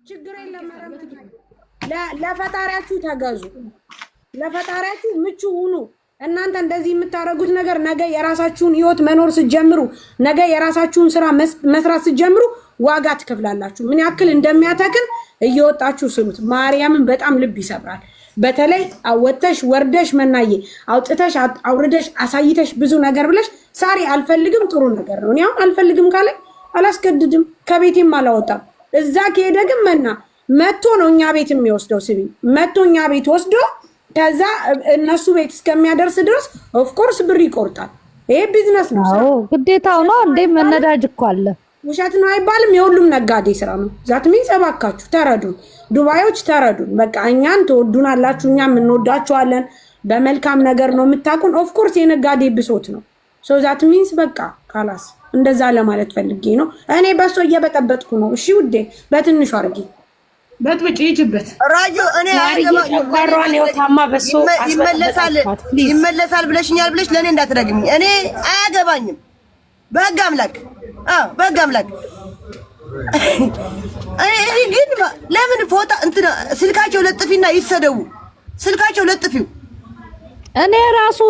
ችግር የለም። ለፈጣሪያችሁ ተገዙ፣ ለፈጣሪያችሁ ምቹ ሁኑ። እናንተ እንደዚህ የምታደርጉት ነገር ነገ የራሳችሁን ህይወት መኖር ስትጀምሩ፣ ነገ የራሳችሁን ስራ መስራት ስትጀምሩ ዋጋ ትከፍላላችሁ። ምን ያክል እንደሚያተክል እየወጣችሁ ስሩት። ማርያምን በጣም ልብ ይሰብራል። በተለይ አወጥተሽ ወርደሽ መናዬ አውጥተሽ አውርደሽ አሳይተሽ ብዙ ነገር ብለሽ ሳሪ አልፈልግም ጥሩ ነገር ነው። እኔ አሁን አልፈልግም ካለ አላስገድድም፣ ከቤቴም አላወጣም። እዛ ከሄደ ግን መቶ ነው እኛ ቤት የሚወስደው። ስሚ መቶ እኛ ቤት ወስዶ ከዛ እነሱ ቤት እስከሚያደርስ ድረስ ኦፍ ኮርስ ብር ይቆርጣል። ይሄ ቢዝነስ ነው። አዎ ግዴታው ነው እንዴ! መነዳጅ እኮ አለ። ውሸት ነው አይባልም። የሁሉም ነጋዴ ስራ ነው። ዛት ምን ሰባካችሁ ተረዱን፣ ዱባዮች ተረዱን። በቃ እኛን ትወዱናላችሁ፣ እኛም እንወዳችኋለን። በመልካም ነገር ነው የምታውቁን። ኦፍ ኮርስ የነጋዴ ብሶት ነው። ሶ ዛት ሚንስ በቃ ካላስ እንደዛ ለማለት ፈልጌ ነው። እኔ በሶ እየበጠበጥኩ ነው። እሺ ውዴ በትንሹ አርጊ በጥብጭ ይጅበት ራጆ እኔ አገባኝ ታማ በሶ ይመለሳል ብለሽኛል ብለሽ ለኔ እንዳትረግሚ። እኔ አያገባኝም። በህግ አምላክ በህግ አምላክ እኔ ግን ለምን ፎጣ እንትና ስልካቸው ለጥፊና ይሰደው ስልካቸው ለጥፊው እኔ ራሱ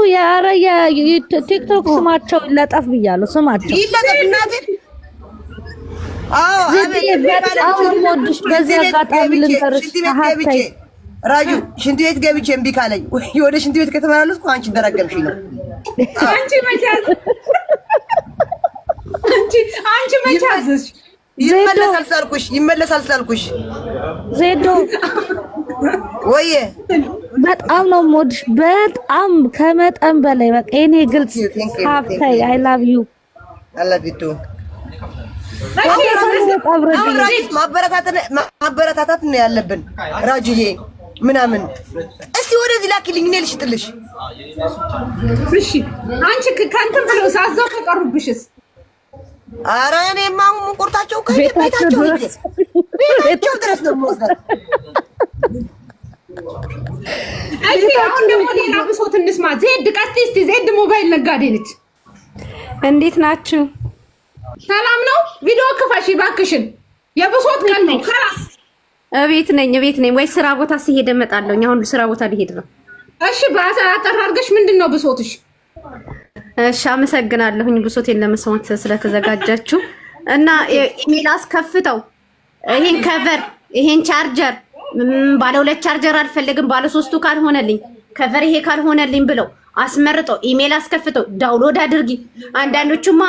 የቲክቶክ ስማቸው ይለጠፍ ብያለሁ። ስማቸው ይለጠፍ እናቴ። በዚህ አጋጣሚ ልንገርሽ ራጁ ሽንት ቤት ገብቼ እምቢ ካለኝ ወደ ሽንት ቤት ከተመላለስኩ አንቺ ደረገምሽኝ ነው። አንቺ መቻዝሽ ይመለሳል ሳልኩሽ ዜዶ ወየ በጣም ነው የምወድሽ፣ በጣም ከመጠን በላይ በቃ የኔ ግልጽ ሀብታይ አይ ላቭ ዩ አላቢቱ ማበረታታት ነው ያለብን። ራጁዬ ምናምን እስቲ ወደዚህ ላኪልኝ እኔ ልሽጥልሽ። እሺ አንቺ ከእንትን ብለው ሳዛው ከቀሩብሽስ? ኧረ እኔማ ቁርጣቸው ቤታቸው ድረስ ነው የምወስዳት። እሺ አሁን ደግሞ ሌላ ብሶት እንስማ። ዜድ ቀጥይ እስቲ። ዜድ ሞባይል ነጋዴ ነች። እንዴት ናችሁ? ሰላም ነው። ቪዲዮ ክፈሽ እባክሽን። የብሶት ቀን ነው። خلاص እቤት ነኝ ወይ ስራ ቦታ ሲሄድ እመጣለሁ። አሁን ስራ ቦታ ሊሄድ ነው። እሺ በአሰራር አድርገሽ ምንድነው ብሶትሽ? እሺ አመሰግናለሁኝ ብሶቴን ለመስማት ስለተዘጋጃችሁ እና ኢሜል አስከፍተው ይሄን ከቨር ይሄን ቻርጀር ባለ ሁለት ቻርጀር አልፈልግም ባለ ሶስቱ ካልሆነልኝ ከቨር ይሄ ካልሆነልኝ ብለው አስመርጠው ኢሜል አስከፍተው ዳውንሎድ አድርጊ። አንዳንዶቹማ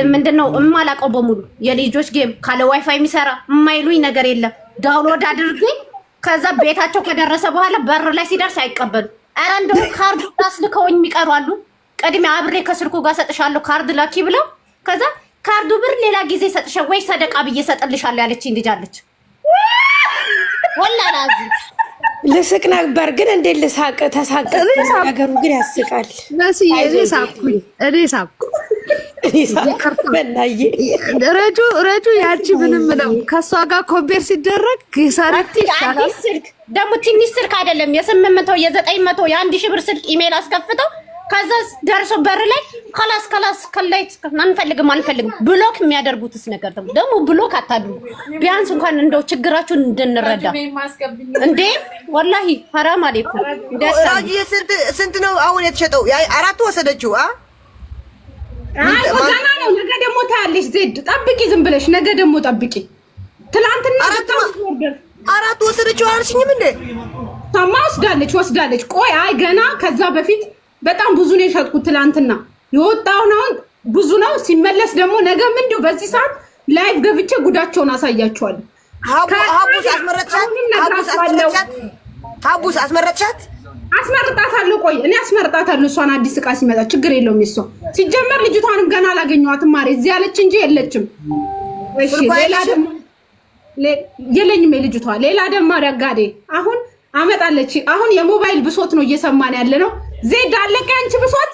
ምንድነው እማላቀው በሙሉ የልጆች ጌም ካለ ዋይፋይ የሚሰራ የማይሉኝ ነገር የለም። ዳውንሎድ አድርጊ። ከዛ ቤታቸው ከደረሰ በኋላ በር ላይ ሲደርስ አይቀበሉ። ኧረ እንደው ካርድ ታስልከውኝ የሚቀሩ አሉ። ቀድሜ አብሬ ከስልኩ ጋር ሰጥሻለሁ ካርድ ላኪ ብለው ከዛ ካርዱ ብር ሌላ ጊዜ ሰጥሻ ወይ ሰደቃ ብዬ ሰጥልሻለሁ ያለችኝ ልጅ አለች። ወላሂ አዚ ልስቅ ነበር ግን እንዴት ልሳቅ? ተሳቀ ነገሩ ግን ያስቃል። እኔ ሳቅኩ ረጁ ያቺ ምንም ነው ከሷ ጋር ኮምፔር ሲደረግ ይሰራቲ ይሻላል። ስልክ ደግሞ ትንሽ ስልክ አይደለም የ800 የ900 የ1000 ብር ስልክ ኢሜል አስከፍተው ከዛ ደርሶ በር ላይ خلاص ከላይት አንፈልግም ብሎክ የሚያደርጉትስ ነገር ደግሞ ብሎክ አታድርጉ። ቢያንስ እንኳን እንደው ችግራችሁን እንድንረዳ እንዴ ወላሂ حرام عليكم። ራጂ ስንት ነው አሁን የተሸጠው? አራቱ ወሰደችው። ገና ነው። ነገ ደግሞ ታያለሽ። ዜድ ጠብቂ፣ ዝም ብለሽ ነገ ደግሞ ጠብቂ። ትላንትና አራቱ ወሰደችው አልሽኝም እንዴ? ታማ ወስዳለች። ቆይ ገና ከዛ በፊት በጣም ብዙ ነው የሸጥኩት። ትላንትና የወጣውን አሁን ብዙ ነው። ሲመለስ ደግሞ ነገም እንዲሁ በዚህ ሰዓት ላይቭ ገብቼ ጉዳቸውን አሳያቸዋለሁ። ሀቡስ አስመረጥሻት? አስመርጣታለሁ። ቆይ እኔ አስመርጣታለሁ። እሷን አዲስ ዕቃ ሲመጣ ችግር የለውም። እሷ ሲጀመር ልጅቷንም ገና አላገኘኋትም። ማሬ እዚህ ያለች እንጂ የለችም። እሺ ሌላ ደግሞ የለኝም የልጅቷ ሌላ ደግሞ ነጋዴ አሁን አመጣለች። አሁን የሞባይል ብሶት ነው እየሰማን ያለ ነው። ዜድ አለቀ አንቺ ብሶት?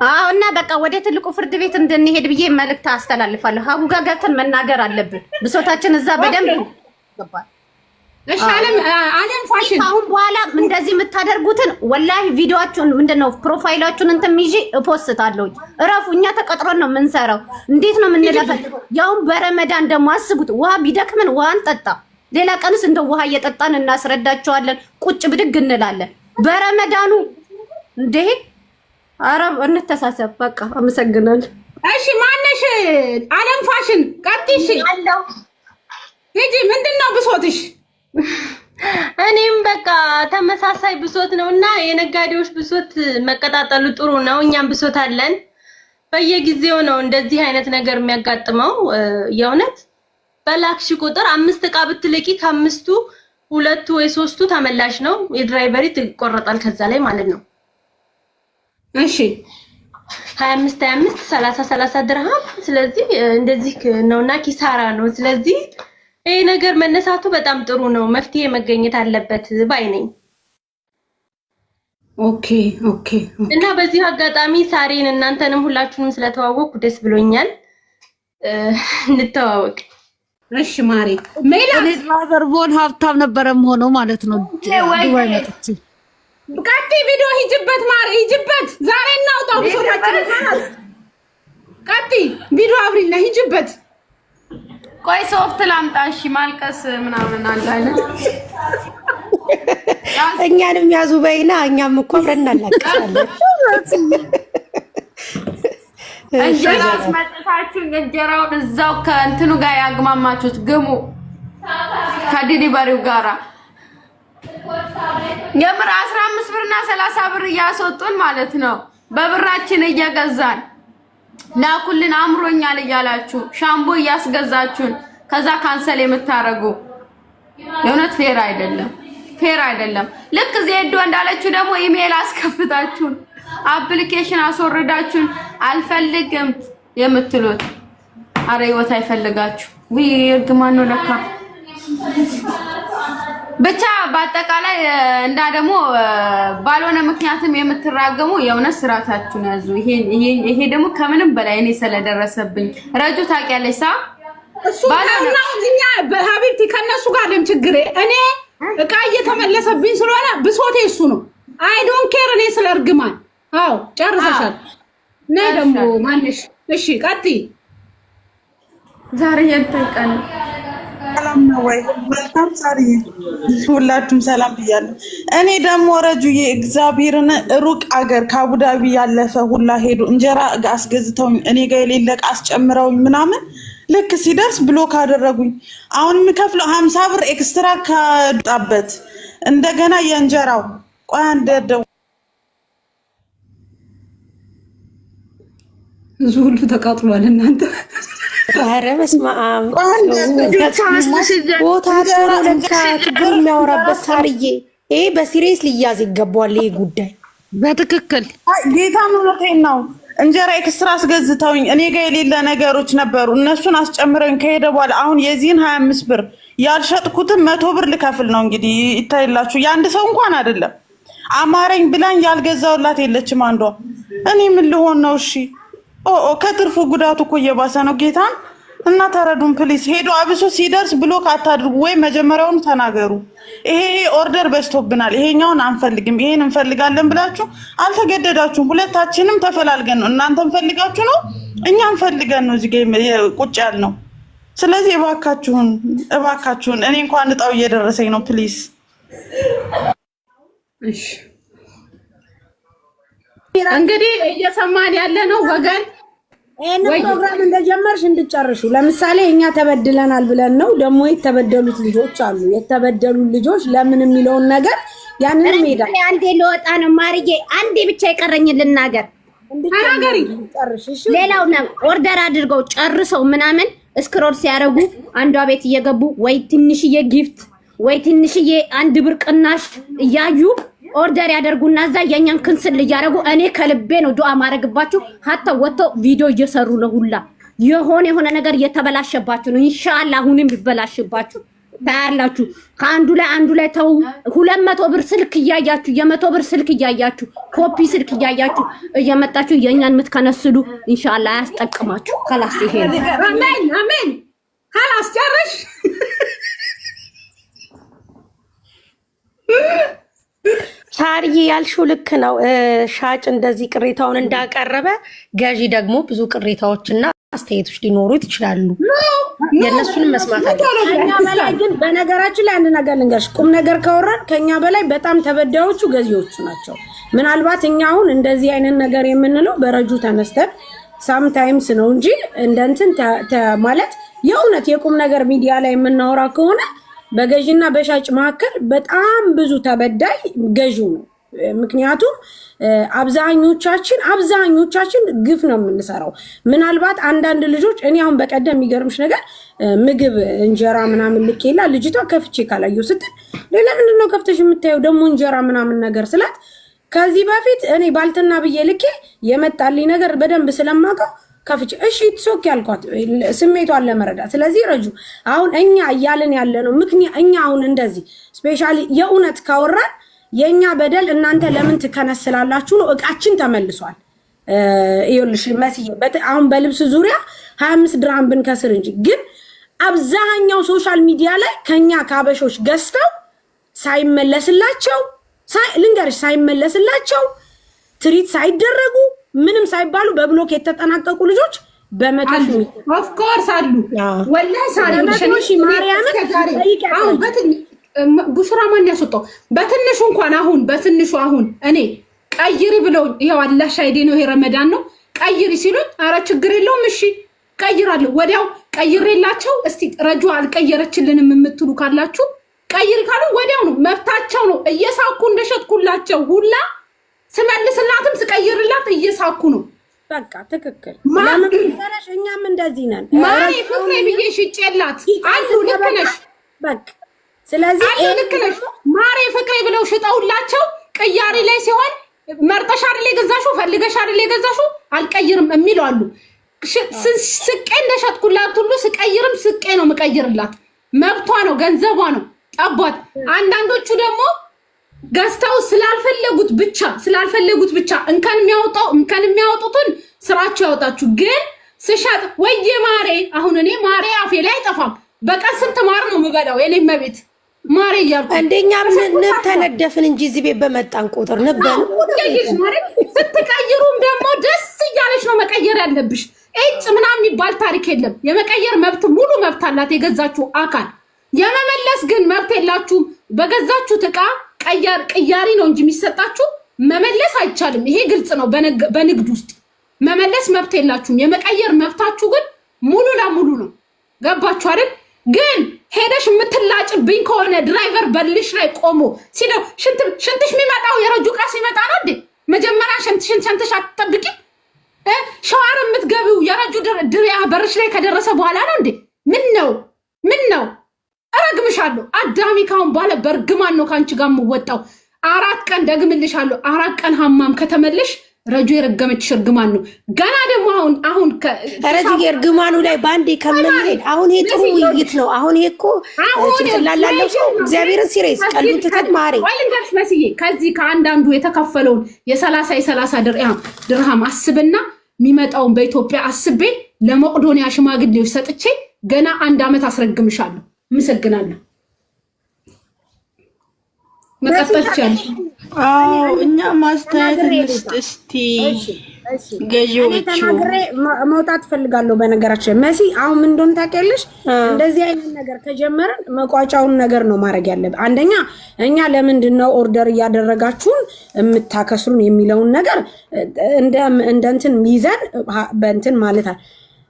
አዎ እና በቃ ወደ ትልቁ ፍርድ ቤት እንድንሄድ ብዬ መልእክት አስተላልፋለሁ። ሀቡ ጋር ገብተን መናገር አለብን። ብሶታችን እዛ በደንብ ገባል። እሺ አለም ፋሽን አሁን በኋላ እንደዚህ የምታደርጉትን ወላሂ ቪዲዮአችሁን ምንድነው ፕሮፋይላችሁን እንትን ይዤ እፖስታለሁ። እረፉ። እኛ ተቀጥሮን ነው የምንሰራው። እንዴት ነው የምንለፈው? ያው በረመዳን ደግሞ አስቡት። ውሃ ቢደክመን ውሃን ጠጣ ሌላ ቀንስ እንደ ውሃ እየጠጣን እናስረዳቸዋለን። ቁጭ ብድግ እንላለን። በረመዳኑ እንዴ አረብ እንተሳሰብ። በቃ አመሰግናለሁ። እሺ ማነሽ? አለም ፋሽን ቀጥይሽ አለው ሂጂ። ምንድነው ብሶትሽ? እኔም በቃ ተመሳሳይ ብሶት ነውና የነጋዴዎች ብሶት መቀጣጠሉ ጥሩ ነው። እኛም ብሶት አለን። በየጊዜው ነው እንደዚህ አይነት ነገር የሚያጋጥመው። የእውነት በላክሽ ቁጥር 5 ዕቃ ብትልቂ ከ5ቱ 2 ወይ 3ቱ ተመላሽ ነው። የድራይቨሪ ትቆረጣል ከዛ ላይ ማለት ነው። እሺ 25 30 ድርሃም። ስለዚህ እንደዚህ ነውና ኪሳራ ነው። ስለዚህ ይሄ ነገር መነሳቱ በጣም ጥሩ ነው። መፍትሄ መገኘት አለበት ባይ ነኝ። ኦኬ እና በዚህ አጋጣሚ ሳሪን እናንተንም ሁላችሁንም ስለተዋወቅኩ ደስ ብሎኛል። እንተዋወቅ። እሺ ማሪ እኔ ድራይቨር ቦን ሀብታም ነበረም ሆኖ ማለት ነው። ዱባይ መጥቼ ቀጥይ። ቪዲዮ ሂጅበት ማሪ ሂጅበት። ዛሬ እናውጣው ብሶታችንን ማለት ቀጥይ። ቪዲዮ አብሪና ሂጅበት። ቆይ ሶፍት ላምጣ። እሺ ማልቀስ ምናምን አንድ አይነት እኛንም ያዙ በይና እኛም እኮ አብረን እናላቅሳለን። እንጀራ አስመጥታችሁ እንጀራውን እዛው ከእንትኑ ጋር ያግማማችሁት ግሙ ከዲሊቨሪው ጋራ የምር 15 ብርና 30 ብር እያስወጡን ማለት ነው። በብራችን እየገዛን ላኩልን አምሮኛል እያላችሁ ሻምቦ እያስገዛችሁን ከዛ ካንሰል የምታረጉ የእውነት ፌር አይደለም። ልክ ዜዶ እንዳለችው ደግሞ ኢሜል አስከፍታችሁን አፕሊኬሽን አስወርዳችሁን አልፈልግም የምትሉት አረ ህይወት አይፈልጋችሁ ወይ እርግማን ነው ለካ። ብቻ በአጠቃላይ እንዳ ደግሞ ባልሆነ ምክንያትም የምትራገሙ የእውነት ስራታችሁን ያዙ። ይሄ ደግሞ ከምንም በላይ እኔ ስለደረሰብኝ ረጁ ታውቂያለሽ ሳ ባለና እኛ በሀቢብቲ ከነሱ ጋር ደም ችግሬ እኔ እቃ እየተመለሰብኝ ስለሆነ ብሶቴ እሱ ነው። አይ ዶንት ኬር እኔ ስለ እርግማን። አዎ ጨርሰሻል። ነይ ደግሞ ማንሽ? እሺ ቀጥይ። ዛሬ የንተቀን ሰላም ነው ወይ? መልካም ሳሪ፣ ሁላችሁም ሰላም ብያለሁ። እኔ ደግሞ ረጁዬ እግዚአብሔርን ሩቅ አገር ከአቡዳቢ ያለፈ ሁላ ሄዱ እንጀራ አስገዝተውኝ እኔ ጋር የሌለ ዕቃ አስጨምረውኝ ምናምን ልክ ሲደርስ ብሎክ አደረጉኝ። አሁን የምከፍለው 50 ብር ኤክስትራ ካጣበት እንደገና የእንጀራው ቆይ አንደደው ዙሉ ተቃጥሏል እናንተ። ኧረ በስመ አብ ቦታቸው ነው ለካ ችግር የሚያወራበት ሳርዬ። ይሄ በሲሪየስ ሊያዝ ይገባዋል ይሄ ጉዳይ በትክክል ጌታ ምሮቴን ነው። እንጀራ ኤክስትራ አስገዝተውኝ እኔ ጋር የሌለ ነገሮች ነበሩ እነሱን አስጨምረኝ ከሄደ በኋላ አሁን የዚህን 25 ብር ያልሸጥኩትን 100 ብር ልከፍል ነው። እንግዲህ ይታይላችሁ የአንድ ሰው እንኳን አይደለም። አማረኝ ብላኝ ያልገዛውላት የለችም አንዷ። እኔ ምን ልሆን ነው? እሺ ከትርፉ ጉዳቱ እኮ እየባሰ ነው። ጌታን እና ተረዱን ፕሊስ። ሄዶ አብሶ ሲደርስ ብሎክ አታድርጉ ወይ መጀመሪያውኑ ተናገሩ። ይሄ ኦርደር በዝቶብናል፣ ይሄኛውን አንፈልግም፣ ይሄን እንፈልጋለን ብላችሁ አልተገደዳችሁም። ሁለታችንም ተፈላልገን ነው። እናንተም ፈልጋችሁ ነው፣ እኛም ፈልገን ነው እዚህ ጋር ቁጭ ያልነው። ስለዚህ እባካችሁን እኔ እንኳን እጣው እየደረሰኝ ነው ፕሊስ። እሺ እንግዲህ እየሰማን ያለ ነው ወገን። ይሄን ፕሮግራም እንደጀመርሽ እንድጨርሹ። ለምሳሌ እኛ ተበድለናል ብለን ነው ደግሞ የተበደሉት ልጆች አሉ። የተበደሉ ልጆች ለምን የሚለውን ነገር ያንን ሜዳ አንዴ ለወጣ ነው ማርዬ፣ አንዴ ብቻ ይቀረኝ ልናገር። ተናገሪ ጨርሽ። እሺ ሌላው ነው ኦርደር አድርገው ጨርሰው ምናምን ስክሮል ሲያረጉ አንዷ ቤት እየገቡ ወይ ትንሽዬ ጊፍት ወይ ትንሽዬ 1 ብር ቅናሽ እያዩ ኦርደር ያደርጉና እዛ የኛን ክንስል እያደረጉ እኔ ከልቤ ነው ዱአ ማድረግባችሁ። ሀታ ወጥተው ቪዲዮ እየሰሩ ነው ሁላ የሆነ ነገር እየተበላሸባችሁ ነው። ኢንሻአላህ አሁንም ይበላሽባችሁ ታያላችሁ። ከአንዱ ላይ ተው 200 ብር ስልክ እያያችሁ የ100 ብር ስልክ እያያችሁ ኮፒ ስልክ እያያችሁ እየመጣችሁ የኛን ምትከነስሉ ኢንሻአላህ አያስጠቅማችሁ። خلاص ይሄ አሜን خلاص ጨርሽ። ሳርዬ ያልሽው ልክ ነው። ሻጭ እንደዚህ ቅሬታውን እንዳቀረበ ገዢ ደግሞ ብዙ ቅሬታዎችና አስተያየቶች ሊኖሩት ይችላሉ። የእነሱንም መስማት አለ። ከኛ በላይ ግን በነገራችን ላይ አንድ ነገር ልንገርሽ፣ ቁም ነገር ካወራን ከኛ በላይ በጣም ተበዳዮቹ ገዢዎቹ ናቸው። ምናልባት እኛ አሁን እንደዚህ አይነት ነገር የምንለው በረጁ ተነስተን ሳምታይምስ ነው እንጂ እንደንትን ማለት የእውነት የቁም ነገር ሚዲያ ላይ የምናወራ ከሆነ በገዢና በሻጭ መካከል በጣም ብዙ ተበዳይ ገዢው ነው። ምክንያቱም አብዛኞቻችን ግፍ ነው የምንሰራው። ምናልባት አንዳንድ ልጆች እኔ አሁን በቀደም የሚገርምሽ ነገር ምግብ እንጀራ ምናምን ልኬላ ልጅቷ ከፍቼ ካላየው ስትል ለምንድን ነው ከፍተሽ የምታየው ደግሞ እንጀራ ምናምን ነገር ስላት ከዚህ በፊት እኔ ባልትና ብዬ ልኬ የመጣልኝ ነገር በደንብ ስለማውቀው ከፍቼ እሺ ትሶክ ያልኳት ስሜቷን ለመረዳት። ስለዚህ ረጁ አሁን እኛ እያልን ያለ ነው ምክንያት እኛ አሁን እንደዚህ ስፔሻሊ የእውነት ካወራን የኛ በደል እናንተ ለምን ትከነስላላችሁ ነው። እቃችን ተመልሷል። ይኸውልሽ መስዬ አሁን በልብስ ዙሪያ 25 ድርሃም ብንከስር እንጂ ግን አብዛኛው ሶሻል ሚዲያ ላይ ከኛ ካበሾች ገዝተው ሳይመለስላቸው ልንገርሽ ሳይመለስላቸው ትሪት ሳይደረጉ ምንም ሳይባሉ በብሎክ የተጠናቀቁ ልጆች በመቶሽ ኦፍ ኮርስ አሉ። ወላሂ ሳሪ ማርያም አሁን ቡሽራ ማን ያስወጣው በትንሹ እንኳን በትንሹ አሁን እኔ ቀይሪ ብለው ይሄው አላህ ሻሂዴ ነው ይሄ ረመዳን ነው ቀይሪ ሲሉኝ አረ ችግር የለውም እሺ ቀይራለሁ ወዲያው ቀይሬላቸው እስቲ ረጁ አልቀየረችልንም የምትሉ ካላችሁ ቀይሪ ካሉ ወዲያው ነው መብታቸው ነው። እየሳኩ እንደሸጥኩላቸው ሁላ ስመልስላትም ስቀይርላት እየሳኩ ነው። በቃ ትክክል ለምን ሰራሽ እኛም እንደዚህ ነን። ማሪ ፍቅሬ ብዬ ሽጬላት አሉ ልክ ነሽ በቃ ስለዚህ ልክ ነሽ ማሪ ፍቅሬ ብለው ሽጠውላቸው ቅያሪ ላይ ሲሆን መርጠሽ አይደል የገዛሽው ፈልገሽ አይደል የገዛሽው አልቀይርም የሚሉ አሉ። ስቄ እንደሸጥኩላት ሁሉ ስቀይርም ስቄ ነው መቀይርላት መብቷ ነው ገንዘቧ ነው ጠቧት። አንዳንዶቹ ደግሞ ገዝተው ስላልፈለጉት ብቻ እንከን የሚያወጡትን ስራቸው ያወጣችሁ። ግን ስሸጥ ወይዬ ማሬ አሁን እኔ ማሬ አፌ ላይ አይጠፋም። በቀን ስንት ማር ነው የምበላው? የኔ መቤት ማሬ እያልኩ እንደኛም ንብ ተነደፍን እንጂ እዚህ ቤት በመጣን ቁጥር ንበን ስትቀይሩም ደግሞ ደስ እያለች ነው መቀየር ያለብሽ። እጭ ምናምን የሚባል ታሪክ የለም። የመቀየር መብት ሙሉ መብት አላት የገዛችሁ አካል። የመመለስ ግን መብት የላችሁም። በገዛችሁት ዕቃ ቅያሪ ነው እንጂ የሚሰጣችሁ መመለስ አይቻልም። ይሄ ግልጽ ነው። በንግድ ውስጥ መመለስ መብት የላችሁም። የመቀየር መብታችሁ ግን ሙሉ ለሙሉ ነው። ገባችሁ አይደል? ግን ሄደሽ የምትላጭብኝ ከሆነ ድራይቨር በልሽ ላይ ቆሞ ሲለው ሽንትሽ የሚመጣው የረጁ ዕቃ ሲመጣ ነው እንዴ? መጀመሪያ ሽንትሽ አትጠብቂ። ሸዋር የምትገቢው የረጁ ድሪያ በርሽ ላይ ከደረሰ በኋላ ነው እንዴ? ምን ነው እረግምሻለሁ። አዳሚ ካሁን ባለ በርግማን ነው ካንቺ ጋር የምወጣው። 4 ቀን ደግምልሻለሁ። 4 ቀን ሐማም ከተመለሽ ረጁ የረገመችሽ እርግማን ነው። ገና ደግሞ አሁን ረጁ የእርግማኑ ላይ ባንዴ ከምንሄድ አሁን ይሄ ጥሩ ውይይት ነው። አሁን ይሄ እኮ ጭንቅላላለው ሰው እግዚአብሔርን ሲሬስ ቀልዱ ትተት ማሬ ወልንጋሽ መስዬ ከዚህ ከአንዳንዱ የተከፈለውን የ30 ድርሃም አስብና የሚመጣውን በኢትዮጵያ አስቤ ለመቅዶኒያ ሽማግሌዎች ሰጥቼ ገና 1 ዓመት አስረግምሻለሁ። አመሰግናለሁ። መቀጠል ይቻላል። እኛ ማስተያየት እንስጥ እስቲ ገዢዎቹ ተናግሬ መውጣት ፈልጋለሁ። በነገራችን መሲ አሁን ምን እንደሆነ ታውቂያለሽ? እንደዚህ አይነት ነገር ከጀመረን መቋጫውን ነገር ነው ማድረግ ያለብን። አንደኛ እኛ ለምንድን ነው ኦርደር እያደረጋችሁን የምታከስሩን የሚለውን ነገር እንደንትን ይዘን በእንትን ማለት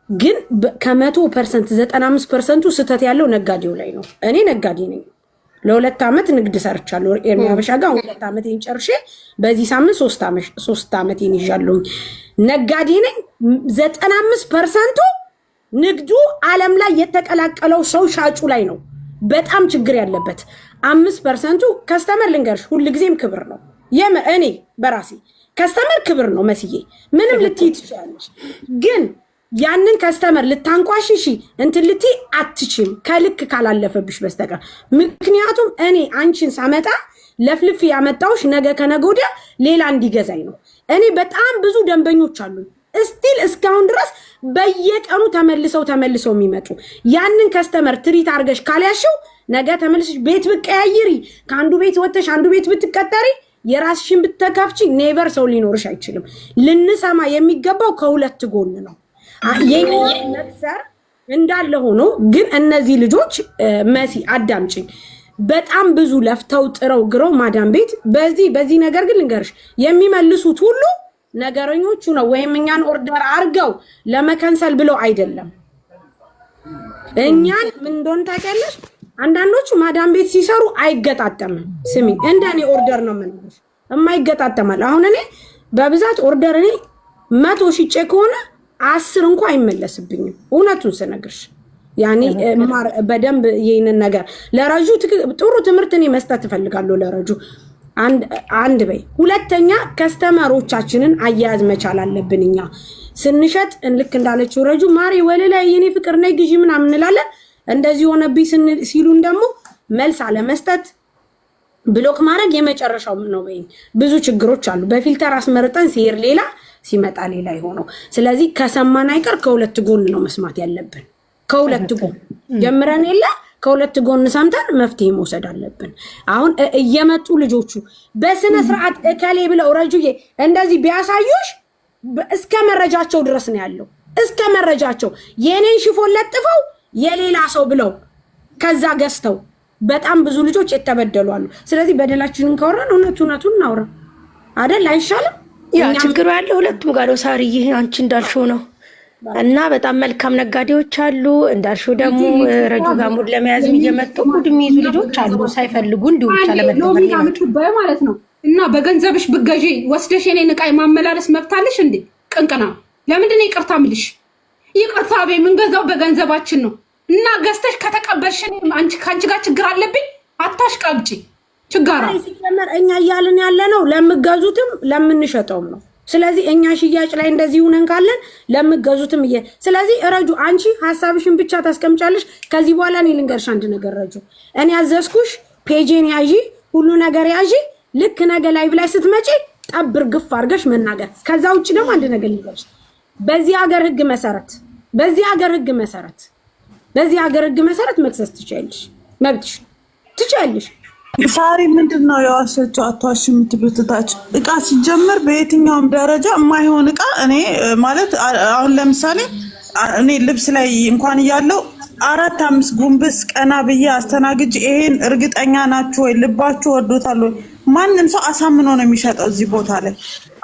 ግን ከ100% 95% ስህተት ያለው ነጋዴው ላይ ነው። እኔ ነጋዴ ነኝ። ለ2 ዓመት ንግድ ሰርቻለሁ። ኤርሚያ በሻ ጋር 2 ዓመት ጨርሼ በዚህ ሳምንት 3 ዓመት ይዣለሁ። ነጋዴ ነኝ። 95% ንግዱ ዓለም ላይ የተቀላቀለው ሰው ሻጩ ላይ ነው በጣም ችግር ያለበት። 5% ከስተመር ልንገርሽ ሁልጊዜም ክብር ነው። እኔ በራሴ ከስተመር ክብር ነው መስዬ ምንም ልትይ ትችላለሽ ግን ያንን ከስተመር ልታንቋሽሺ እንትን ልትይ አትችም ከልክ ካላለፈብሽ በስተቀር። ምክንያቱም እኔ አንቺን ሳመጣ ለፍልፍ ያመጣውሽ ነገ ከነገ ወዲያ ሌላ እንዲገዛኝ ነው። እኔ በጣም ብዙ ደንበኞች አሉ እስቲል እስካሁን ድረስ በየቀኑ ተመልሰው የሚመጡ ያንን ከስተመር ትሪት አርገሽ ካልያሽው ነገ ተመልሰሽ ቤት ብትቀያይሪ ከአንዱ ቤት ወጥተሽ አንዱ ቤት ብትቀጠሪ የራስሽን ብትከፍቺ ኔቨር ሰው ሊኖርሽ አይችልም። ልንሰማ የሚገባው ከሁለት ጎን ነው። መክሰር እንዳለ ሆኖ ግን እነዚህ ልጆች መሲ አዳምጪኝ፣ በጣም ብዙ ለፍተው ጥረው ግረው ማዳም ቤት በዚህ ነገር ግን ልንገርሽ የሚመልሱት ሁሉ ነገረኞቹ ነው ወይም እኛን ኦርደር አርገው ለመከንሰል ብለው አይደለም። እኛን ምን እንደሆነ ታውቂያለሽ? አንዳንዶቹ ማዳም ቤት ሲሰሩ አይገጣጠምም። ስሚ እንደኔ ኦርደር ነው የምንልሽ የማይገጣጠማል። አሁን እኔ በብዛት ኦርደር እኔ 100 ሽጬ ከሆነ 10 እንኳን አይመለስብኝም። እውነቱን ስነግርሽ ያኔ በደንብ ይሄንን ነገር ለረጁ ጥሩ ትምህርት እኔ መስጠት እፈልጋለሁ ለረጁ። አንድ በይ። ሁለተኛ ከስተመሮቻችንን አያያዝ መቻል አለብን። እኛ ስንሸጥ ልክ እንዳለችው ረጁ ማሪ ወለላ የኔ ፍቅር ነይ ግዢ ምናምን እንላለን። እንደዚህ ሆነብኝ ሲሉን ደግሞ መልስ አለመስጠት ብሎክ ማድረግ የመጨረሻው ነው። በይ ብዙ ችግሮች አሉ። በፊልተር አስመርጠን ሲሄድ ሌላ ሲመጣ ሌላ ይሆነው። ስለዚህ ከሰማን አይቀር ከሁለት ጎን ነው መስማት ያለብን። ከሁለት ጎን ጀምረን የለ ከሁለት ጎን ሰምተን መፍትሄ መውሰድ አለብን። አሁን እየመጡ ልጆቹ በስነ ስርዓት እከሌ ብለው ረጁዬ እንደዚህ ቢያሳዩሽ እስከ መረጃቸው ድረስ ነው ያለው። እስከ መረጃቸው የኔን ሽፎን ለጥፈው የሌላ ሰው ብለው ከዛ ገዝተው በጣም ብዙ ልጆች የተበደሉ አሉ። ስለዚህ በደላችንን ካወራን እውነቱን እናውራ አይደል? አይሻልም? ያ ችግሩ ያለው ሁለቱም ጋር ነው። ሳርዬ አንቺ እንዳልሽው ነው። እና በጣም መልካም ነጋዴዎች አሉ እንዳልሽው ደግሞ ረጁ ጋር ሙድ ለመያዝ እየመጡ ሙድ የሚይዙ ልጆች አሉ ሳይፈልጉ እንዲሁ ብቻ ለመደመር ማለት ነው። እና በገንዘብሽ ብገዢ ወስደሽ የኔን ዕቃ ማመላለስ መብታለሽ እንዴ? ቅንቅና ለምንድን ነው ይቅርታ ምልሽ? ይቅርታ በይ የምንገዛው በገንዘባችን ነው። እና ገዝተሽ ከተቀበልሽ አንቺ ካንቺ ጋር ችግር አለብኝ አታሽቃብጪ። ችግር ሲጀመር እኛ እያልን ያለ ነው ለምገዙትም ለምንሸጠውም ነው። ስለዚህ እኛ ሽያጭ ላይ እንደዚህ ሆነን ካለን ለምገዙትም ስለዚህ ረጁ አንቺ ሐሳብሽን ብቻ ታስቀምጫለሽ። ከዚህ በኋላ እኔ ልንገርሽ አንድ ነገር ረጁ፣ እኔ አዘዝኩሽ ፔጄን ያዢ ሁሉ ነገር ያዢ። ልክ ነገ ላይቭ ላይ ስትመጪ ጠብር ግፍ አድርገሽ መናገር። ከዛ ውጭ ደግሞ አንድ ነገር ልንገርሽ፣ በዚህ ሀገር ህግ መሰረት መክሰስ ትችያለሽ፣ መብትሽ ትችያለሽ። ሳሪ ምንድን ነው የዋሸችው? አትዋሽ የምትብትታች እቃ ሲጀምር በየትኛውም ደረጃ የማይሆን እቃ እኔ ማለት አሁን ለምሳሌ እኔ ልብስ ላይ እንኳን እያለው 4-5 ጉንብስ ቀና ብዬ አስተናግጅ ይሄን እርግጠኛ ናችሁ ወይ ልባችሁ ወዶታል ወይ? ማንም ሰው አሳምኖ ነው የሚሸጠው። እዚህ ቦታ ላይ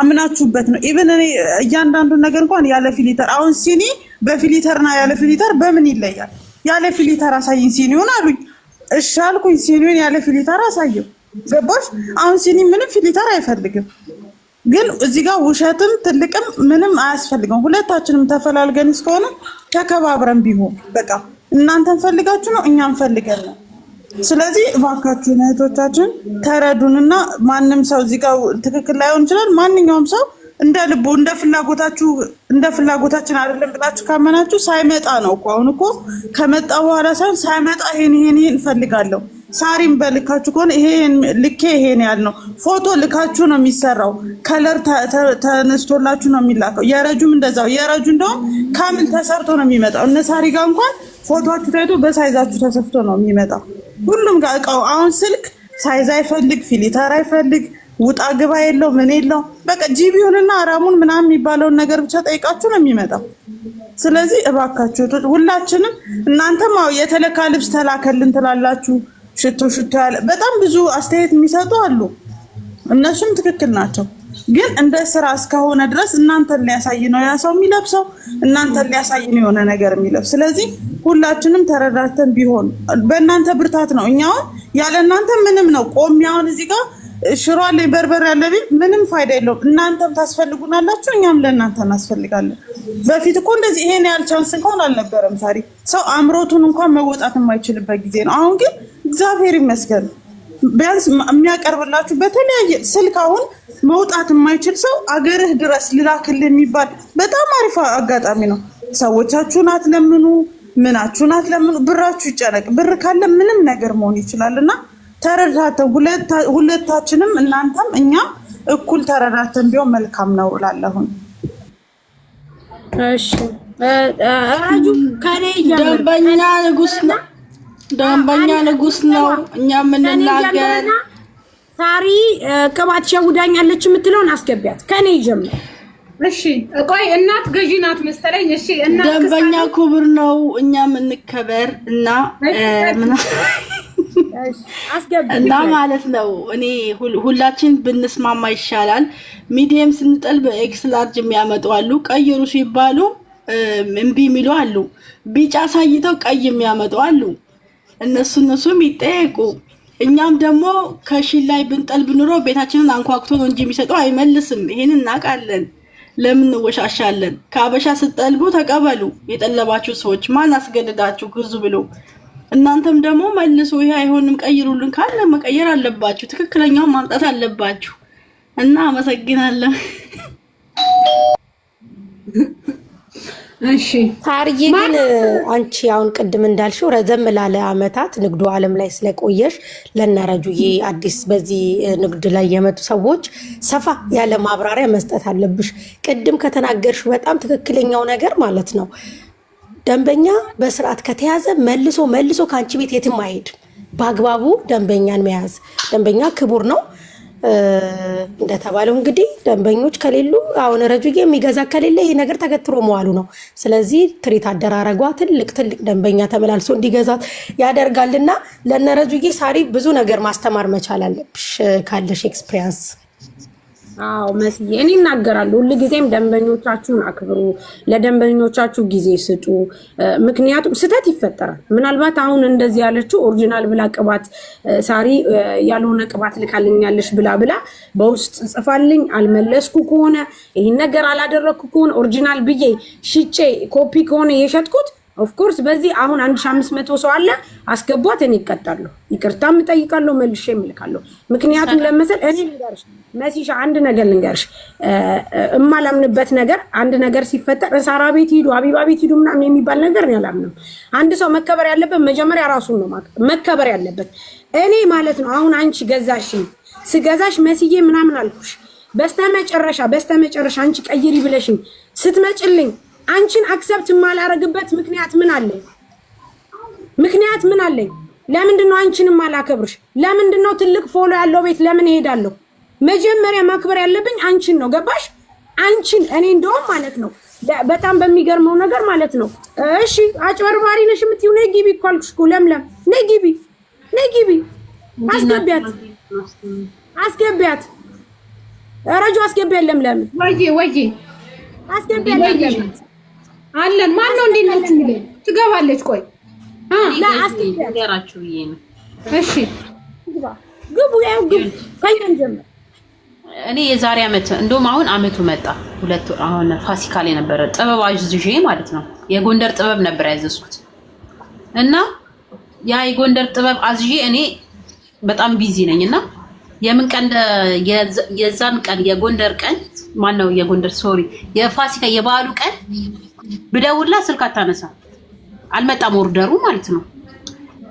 አምናችሁበት ነው። ኢቭን እኔ እያንዳንዱ ነገር እንኳን ያለ ፊሊተር አሁን ሲኒ በፊሊተርና ያለ ፊሊተር በምን ይለያል? ያለ ፊሊተር አሳይኝ ሲኒውን አሉኝ። እሺ አልኩኝ። ሲኒውን ያለ ፊሊተር አሳየው። ገባሽ? አሁን ሲኒ ምንም ፊሊተር አይፈልግም። ግን እዚህ ጋር ውሸትም ትልቅም ምንም አያስፈልግም። ሁለታችንም ተፈላልገን እስከሆነ ተከባብረን ቢሆን በቃ እናንተን ፈልጋችሁ ነው እኛን ፈልገን ነው። ስለዚህ እባካችሁ እህቶቻችን ተረዱንና ማንም ሰው እዚህ ጋር ትክክል ላይሆን ይችላል። ማንኛውም ሰው እንደ ልቡ እንደ ፍላጎታችን አይደለም ብላችሁ ካመናችሁ ሳይመጣ ነው እኮ አሁን እኮ ከመጣ በኋላ ሳይመጣ ይሄን እንፈልጋለሁ። ሳሪም በልካችሁ ከሆነ ይሄን ልኬ ይሄን ያል ነው ፎቶ ልካችሁ ነው የሚሰራው። ከለር ተነስቶላችሁ ነው የሚላከው። የረጁም እንደዛው። የረጁ እንደውም ካምን ተሰርቶ ነው የሚመጣው። እነ ሳሪ ጋር እንኳን ፎቶአችሁ ታይቶ በሳይዛችሁ ተሰፍቶ ነው የሚመጣው። ሁሉም ጋር እቃው አሁን ስልክ ሳይዝ አይፈልግ፣ ፊሊተር አይፈልግ፣ ውጣ ግባ የለው ምን የለው። በቃ ጂቢውንና አራሙን ምናምን የሚባለውን ነገር ብቻ ጠይቃችሁ ነው የሚመጣው። ስለዚህ እባካችሁ ሁላችንም እናንተም የተለካ ልብስ ተላከልን ትላላችሁ። ሽቶ ያለ በጣም ብዙ አስተያየት የሚሰጡ አሉ። እነሱም ትክክል ናቸው። ግን እንደ ስራ እስከሆነ ድረስ እናንተን ሊያሳይ ነው ያ ሰው የሚለብሰው፣ እናንተን ሊያሳይ ነው የሆነ ነገር የሚለብስ። ስለዚህ ሁላችንም ተረዳተን ቢሆን በእናንተ ብርታት ነው። እኛውን ያለ እናንተ ምንም ነው። ቆሚያውን እዚህ ጋር ሽሮ አለ በርበሬ ያለ ቢል ምንም ፋይዳ የለውም። እናንተም ታስፈልጉናላችሁ፣ እኛም ለእናንተ እናስፈልጋለን። በፊት እኮ እንደዚህ ይሄን ያህል ቻንስ እንኳን አልነበረም። ሳሪ ሰው አምሮቱን እንኳን መወጣት የማይችልበት ጊዜ ነው። አሁን ግን እግዚአብሔር ይመስገን ቢያንስ የሚያቀርብላችሁ በተለያየ ስልክ አሁን መውጣት የማይችል ሰው አገርህ ድረስ ልላክልህ የሚባል በጣም አሪፍ አጋጣሚ ነው። ሰዎቻችሁን አትለምኑ፣ ምናችሁን አትለምኑ፣ ብራችሁ ይጨነቅ። ብር ካለ ምንም ነገር መሆን ይችላልና ተረዳተን ሁለታችንም እናንተም እኛም እኩል ተረዳተን ቢሆን መልካም ነው እላለሁ። እሺ አራጁ ከኔ ደንበኛ ንጉስ ነው። እኛ ምንናገር ሳሪ ቅባት ሸውዳኛለች የምትለውን አስገቢያት። ከኔ ይጀምር እሺ ቆይ እናት ገዢ ናት መሰለኝ። እሺ እናት ደንበኛ ክቡር ነው፣ እኛም እንከበር እና እና ማለት ነው። እኔ ሁላችን ብንስማማ ይሻላል። ሚዲየም ስንጠልብ ኤክስ ላርጅ የሚያመጡ አሉ። ቀይሩ ሲባሉ እምቢ የሚሉ አሉ። ቢጫ ሳይተው ቀይ የሚያመጡ አሉ። እነሱም ይጠየቁ። እኛም ደግሞ ከሺህ ላይ ብንጠልብ ኑሮ ቤታችንን አንኳኩቶ ነው እንጂ የሚሰጠው አይመልስም። ይሄን እናውቃለን። ለምን ወሻሻለን? ከአበሻ ስትጠልቡ ተቀበሉ። የጠለባችሁ ሰዎች ማን አስገድዳችሁ ግዙ ብሎ? እናንተም ደግሞ መልሱ። ይሄ አይሆንም ቀይሩልን ካለ መቀየር አለባችሁ። ትክክለኛውን ማምጣት አለባችሁ። እና አመሰግናለሁ። እሺ ታርዬ፣ ግን አንቺ አሁን ቅድም እንዳልሽው ረዘም ላለ አመታት ንግዱ ዓለም ላይ ስለቆየሽ ለነረጁዬ አዲስ በዚህ ንግድ ላይ የመጡ ሰዎች ሰፋ ያለ ማብራሪያ መስጠት አለብሽ። ቅድም ከተናገርሽ በጣም ትክክለኛው ነገር ማለት ነው፣ ደንበኛ በስርዓት ከተያዘ መልሶ ከአንቺ ቤት የትም አይሄድም። በአግባቡ ደንበኛን መያዝ፣ ደንበኛ ክቡር ነው። እንደተባለው እንግዲህ ደንበኞች ከሌሉ አሁን ረጁዬ የሚገዛ ከሌለ ይሄ ነገር ተገትሮ መዋሉ ነው። ስለዚህ ትሪት አደራረጓ ትልቅ ደንበኛ ተመላልሶ እንዲገዛት ያደርጋልና ለነረጁዬ ሳሪ ብዙ ነገር ማስተማር መቻል አለብሽ ካለሽ ኤክስፒሪየንስ። አዎ መስዬ እኔ እናገራለሁ ሁልጊዜም ደንበኞቻችሁን አክብሩ፣ ለደንበኞቻችሁ ጊዜ ስጡ። ምክንያቱም ስህተት ይፈጠራል። ምናልባት አሁን እንደዚህ ያለችው ኦሪጂናል ብላ ቅባት ሳሪ ያልሆነ ቅባት ልካልኛለሽ ብላ በውስጥ ጽፋልኝ አልመለስኩ ከሆነ ይህን ነገር አላደረግኩ ከሆነ ኦሪጂናል ብዬ ሽጬ ኮፒ ከሆነ የሸጥኩት ኦፍኮርስ በዚህ አሁን 1500 ሰው አለ አስገቧት፣ እኔ እቀጣለሁ፣ ይቅርታም እጠይቃለሁ፣ መልሼ እምልካለሁ። ምክንያቱም ለመሰል እኔ ልንገርሽ መሲሻ አንድ ነገር ልንገርሽ፣ እማላምንበት ነገር አንድ ነገር ሲፈጠር ሳራ ቤት ሂዱ አቢባ ቤት ሂዱ ምናምን የሚባል ነገር ነው ያላምንም። አንድ ሰው መከበር ያለበት መጀመሪያ ራሱን ነው መከበር ያለበት። እኔ ማለት ነው አሁን አንቺ ገዛሽኝ ስገዛሽ መስዬ ምናምን አልኩሽ፣ በስተመጨረሻ አንቺ ቀይሪ ብለሽኝ ስትመጭልኝ አንቺን አክሰፕት ማላረግበት ምክንያት ምን አለኝ? ለምንድን ነው አንቺን ማላከብርሽ? ለምንድን ነው ትልቅ ፎሎ ያለው ቤት ለምን እሄዳለሁ? መጀመሪያ ማክበር ያለብኝ አንቺን ነው። ገባሽ? አንቺን እኔ እንደውም ማለት ነው በጣም በሚገርመው ነገር ማለት ነው እሺ አጭበርባሪ ነሽ የምትይው ነይ ግቢ እኮ አልኩሽ እኮ ለምለም፣ ነይ ግቢ አስገቢያት ረጁ አስገቢያት ለምለም ወይ አስገቢያት አለን። ማን ነው እንዴት ነው የሚለው? ትገባለች። ቆይ ነገራችሁ ይሄ ነው። እሺ ግቡ ከእኛም ጀምር። እኔ የዛሬ አመት እንደውም አሁን አመቱ መጣ ሁለት አሁን ፋሲካ ላይ ነበረ ጥበብ አዝዤ ማለት ነው። የጎንደር ጥበብ ነበር ያዘዝኩት እና ያ የጎንደር ጥበብ አዝዤ እኔ በጣም ቢዚ ነኝና የምን ቀን የዛን ቀን የጎንደር ቀን ማነው የጎንደር ሶሪ የፋሲካ የበዓሉ ቀን ብደውላ ስልክ አታነሳ፣ አልመጣም ኦርደሩ ማለት ነው።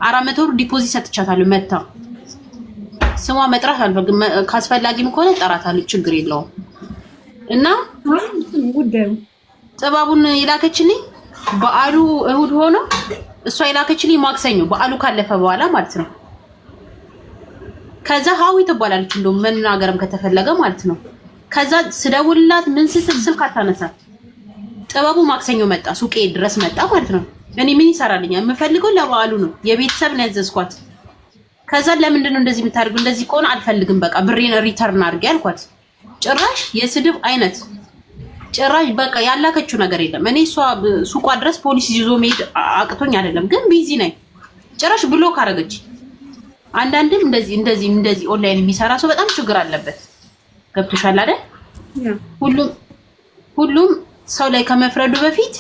400 ብር ዲፖዚት ሰጥቻታለሁ። መታ ስሟ መጥራት አልፈልግም፣ ካስፈላጊም ከሆነ ጠራታለሁ፣ ችግር የለውም። እና ጉዳዩ ጥበቡን ይላከችልኝ በዓሉ እሁድ ሆኖ እሷ ይላከችልኝ ማክሰኞ በዓሉ ካለፈ በኋላ ማለት ነው። ከዛ ሀዊ ትባላለች እንደውም መናገርም ከተፈለገ ማለት ነው። ከዛ ስደውልላት ምን ስትል ስልክ አታነሳ። ጥበቡ ማክሰኞ መጣ፣ ሱቄ ድረስ መጣ ማለት ነው። እኔ ምን ይሰራልኛል? የምፈልገው ለበዓሉ ነው፣ የቤተሰብ ነው ያዘዝኳት። ከዛ ለምንድን ነው እንደዚህ የምታደርገው? እንደዚህ ከሆነ አልፈልግም፣ በቃ ብሬን ሪተርን አድርጌ አልኳት። ጭራሽ የስድብ አይነት ጭራሽ በቃ ያላከችው ነገር የለም። እኔ እሷ ሱቋ ድረስ ፖሊስ ይዞ መሄድ አቅቶኝ አይደለም፣ ግን ቢዚ ነኝ። ጭራሽ ብሎክ አደረገች። አንዳንድም እንደዚህ ኦንላይን የሚሰራ ሰው በጣም ችግር አለበት። ገብቶሻል አይደል? ሁሉም ሰው ላይ ከመፍረዱ በፊት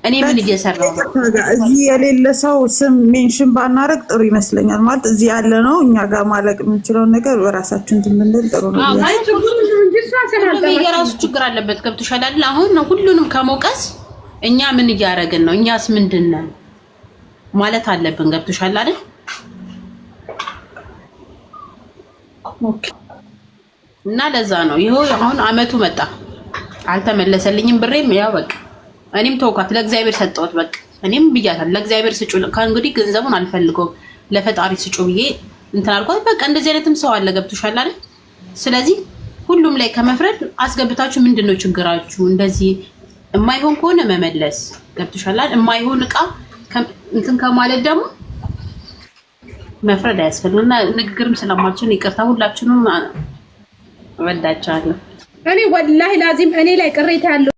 እኔ ምን እየሰራው ነው? እዚህ የሌለ ሰው ስም ሜንሽን ባናረግ ጥሩ ይመስለኛል። ማለት እዚህ ያለ ነው እኛ ጋር ማለቅ የምንችለውን ነገር በራሳችን እንድንል ጥሩ ነው። የራሱ ችግር አለበት። ገብቶሻል አይደል? አሁን ሁሉንም ከመውቀስ እኛ ምን እያደረግን ነው? እኛስ ምንድነው ማለት አለብን። ገብቶሻል አይደል? ኦኬ። እና ለዛ ነው ይሄው አሁን አመቱ መጣ፣ አልተመለሰልኝም ብሬም። ያው በቃ እኔም ተውኳት፣ ለእግዚአብሔር ሰጠሁት። በቃ እኔም ብያታለሁ ለእግዚአብሔር ስጩ፣ ከእንግዲህ ገንዘቡን አልፈልገውም ለፈጣሪ ስጩ ብዬ እንትን አልኳት። በቃ እንደዚህ አይነትም ሰው አለ። ገብቶሻል አይደል? ስለዚህ ሁሉም ላይ ከመፍረድ አስገብታችሁ ምንድነው ችግራችሁ? እንደዚህ የማይሆን ከሆነ መመለስ ገብቶሻል። የማይሆን እቃ እንትን ከማለት ደግሞ መፍረድ አያስፈልግምና ንግግርም ስለማልችል ይቅርታ። ሁላችንም ወዳቻለሁ። እኔ ወላሂ ላዚም እኔ ላይ ቅሬታ ያለው